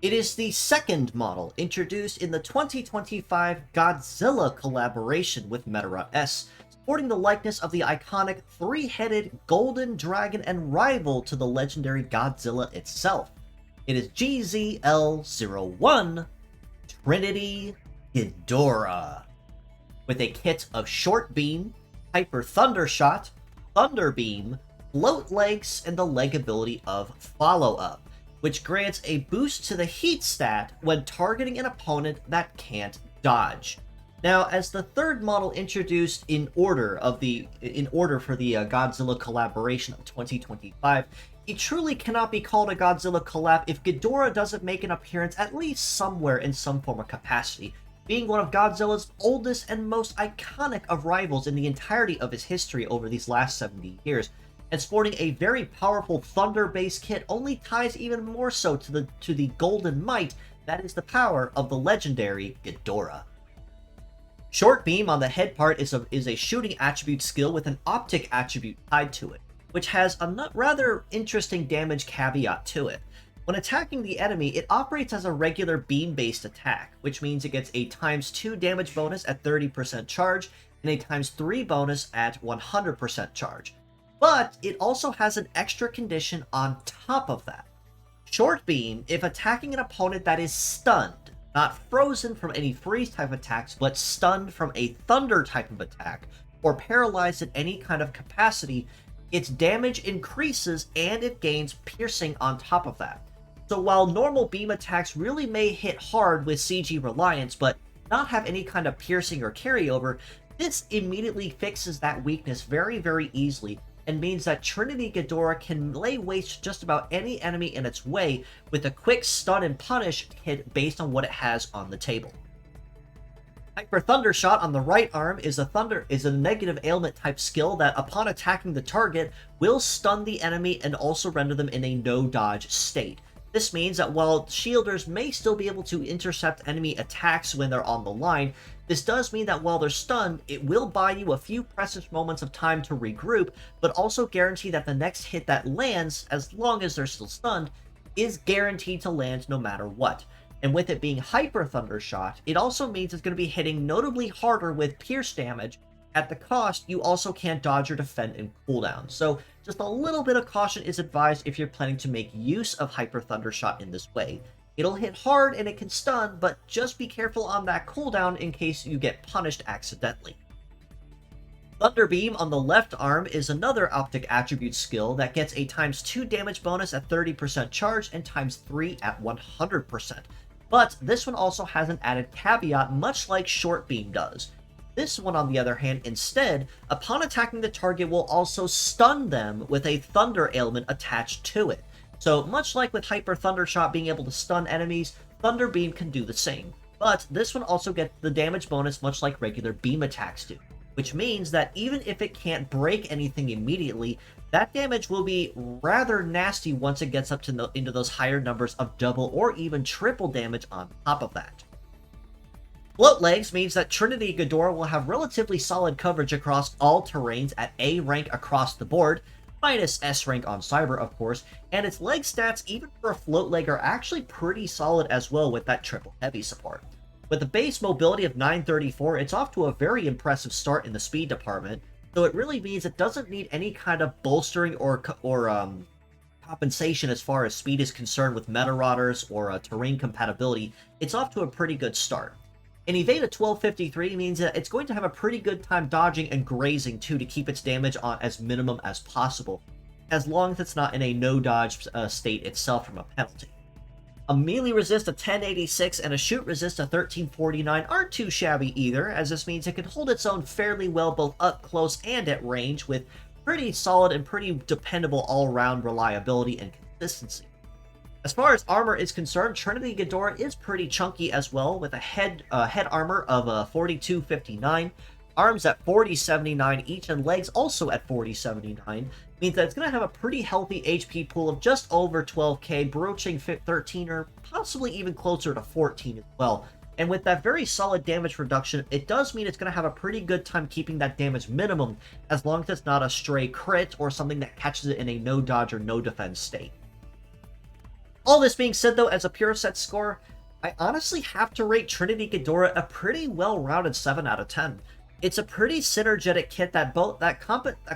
It is the second model introduced in the 2025 Godzilla collaboration with Medarot S, sporting the likeness of the iconic three-headed golden dragon and rival to the legendary Godzilla itself. It is GZL01, Trinity Ghidorah, with a kit of Short Beam, Hyper Thunder Shot, Thunder Beam, Float Legs, and the leg ability of Follow Up, which grants a boost to the heat stat when targeting an opponent that can't dodge. Now, as the third model introduced in order for the Godzilla collaboration of 2025, it truly cannot be called a Godzilla collab if Ghidorah doesn't make an appearance at least somewhere in some form of capacity, being one of Godzilla's oldest and most iconic of rivals in the entirety of his history over these last 70 years. And sporting a very powerful thunder-based kit only ties even more so to the golden might that is the power of the legendary Ghidorah. Short Beam on the head part is a shooting attribute skill with an optic attribute tied to it, which has a rather interesting damage caveat to it. When attacking the enemy, it operates as a regular beam-based attack, which means it gets a ×2 damage bonus at 30% charge and a ×3 bonus at 100% charge. But it also has an extra condition on top of that. Short Beam, if attacking an opponent that is stunned, not frozen from any freeze type attacks, but stunned from a thunder type of attack, or paralyzed in any kind of capacity, its damage increases and it gains piercing on top of that. So while normal beam attacks really may hit hard with CG reliance, but not have any kind of piercing or carryover, this immediately fixes that weakness very, very easily, and means that Trinity Ghidorah can lay waste to just about any enemy in its way with a quick stun and punish hit based on what it has on the table. Hyper Thunder Shot on the right arm is a negative ailment type skill that upon attacking the target will stun the enemy and also render them in a no dodge state. This means that while shielders may still be able to intercept enemy attacks when they're on the line, this does mean that while they're stunned, it will buy you a few precious moments of time to regroup, but also guarantee that the next hit that lands, as long as they're still stunned, is guaranteed to land no matter what. And with it being Hyper Thunder Shot, it also means it's going to be hitting notably harder with pierce damage. At the cost, you also can't dodge or defend in cooldown. So just a little bit of caution is advised if you're planning to make use of Hyper Thunder Shot in this way. It'll hit hard and it can stun, but just be careful on that cooldown in case you get punished accidentally. Thunder Beam on the left arm is another optic attribute skill that gets a ×2 damage bonus at 30% charge and ×3 at 100%. But this one also has an added caveat, much like Short Beam does. This one, on the other hand, instead, upon attacking the target, will also stun them with a thunder ailment attached to it. So, much like with Hyper Thunder Shot being able to stun enemies, Thunder Beam can do the same. But this one also gets the damage bonus much like regular beam attacks do, which means that even if it can't break anything immediately, that damage will be rather nasty once it gets up to into those higher numbers of double or even triple damage on top of that. Float Legs means that Trinity Ghidorah will have relatively solid coverage across all terrains at A rank across the board, minus S rank on Cyber, of course, and its leg stats, even for a float leg, are actually pretty solid as well with that triple heavy support. With a base mobility of 934, it's off to a very impressive start in the speed department, so it really means it doesn't need any kind of bolstering or compensation as far as speed is concerned with Medarotters or terrain compatibility. It's off to a pretty good start. An evade of 1253 means that it's going to have a pretty good time dodging and grazing too to keep its damage on as minimum as possible, as long as it's not in a no-dodge state itself from a penalty. A melee resist of 1086 and a shoot resist of 1349 aren't too shabby either, as this means it can hold its own fairly well both up close and at range with pretty solid and pretty dependable all-round reliability and consistency. As far as armor is concerned, Trinity Ghidorah is pretty chunky as well, with a head armor of 4259, arms at 4079 each, and legs also at 4079, means that it's going to have a pretty healthy HP pool of just over 12k, broaching 13 or possibly even closer to 14 as well. And with that very solid damage reduction, it does mean it's going to have a pretty good time keeping that damage minimum, as long as it's not a stray crit or something that catches it in a no dodge or no defense state. All this being said, though, as a pure set score, I honestly have to rate Trinity Ghidorah a pretty well-rounded 7 out of 10. It's a pretty synergetic kit that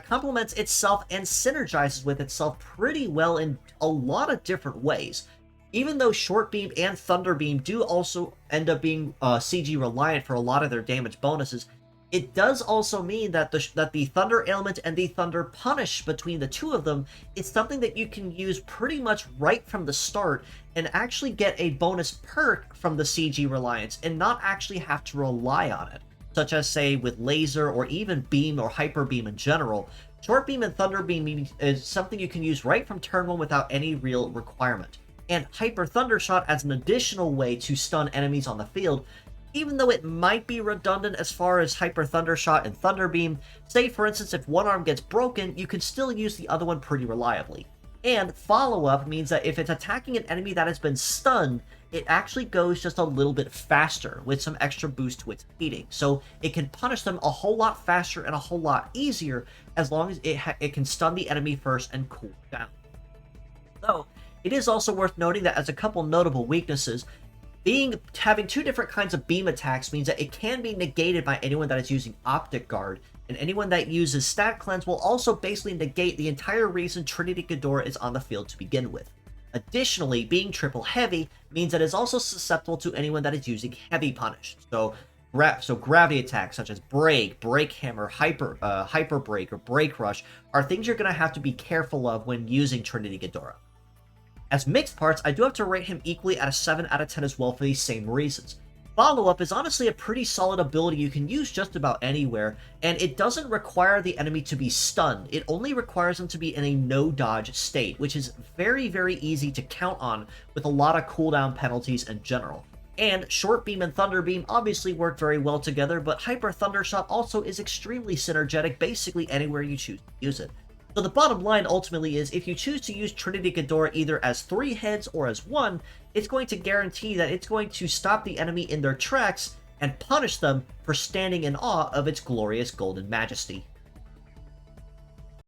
complements itself and synergizes with itself pretty well in a lot of different ways. Even though Short Beam and Thunder Beam do also end up being CG reliant for a lot of their damage bonuses, it does also mean that the Thunder Ailment and the Thunder Punish between the two of them is something that you can use pretty much right from the start and actually get a bonus perk from the CG reliance and not actually have to rely on it, such as, say, with Laser or even Beam or Hyper Beam in general. Short Beam and Thunder Beam is something you can use right from turn 1 without any real requirement. And Hyper Thundershot as an additional way to stun enemies on the field, even though it might be redundant as far as Hyper Thundershot and Thunder Beam. Say, for instance, if one arm gets broken, you can still use the other one pretty reliably. And Follow-Up means that if it's attacking an enemy that has been stunned, it actually goes just a little bit faster with some extra boost to its speeding. So it can punish them a whole lot faster and a whole lot easier as long as it can stun the enemy first and cool down. So it is also worth noting that as a couple notable weaknesses, having two different kinds of beam attacks means that it can be negated by anyone that is using Optic Guard, and anyone that uses Stat Cleanse will also basically negate the entire reason Trinity Ghidorah is on the field to begin with. Additionally, being triple heavy means that it's also susceptible to anyone that is using Heavy Punish. So gravity attacks such as Break, Break Hammer, Hyper Break, or Break Rush are things you're going to have to be careful of when using Trinity Ghidorah. As mixed parts, I do have to rate him equally at a 7 out of 10 as well for these same reasons. Follow-Up is honestly a pretty solid ability you can use just about anywhere, and it doesn't require the enemy to be stunned. It only requires them to be in a no-dodge state, which is very, very easy to count on with a lot of cooldown penalties in general. And Short Beam and Thunder Beam obviously work very well together, but Hyper Thundershot also is extremely synergetic basically anywhere you choose to use it. So the bottom line ultimately is, if you choose to use Trinity Ghidorah either as 3 heads or as 1, it's going to guarantee that it's going to stop the enemy in their tracks and punish them for standing in awe of its glorious golden majesty.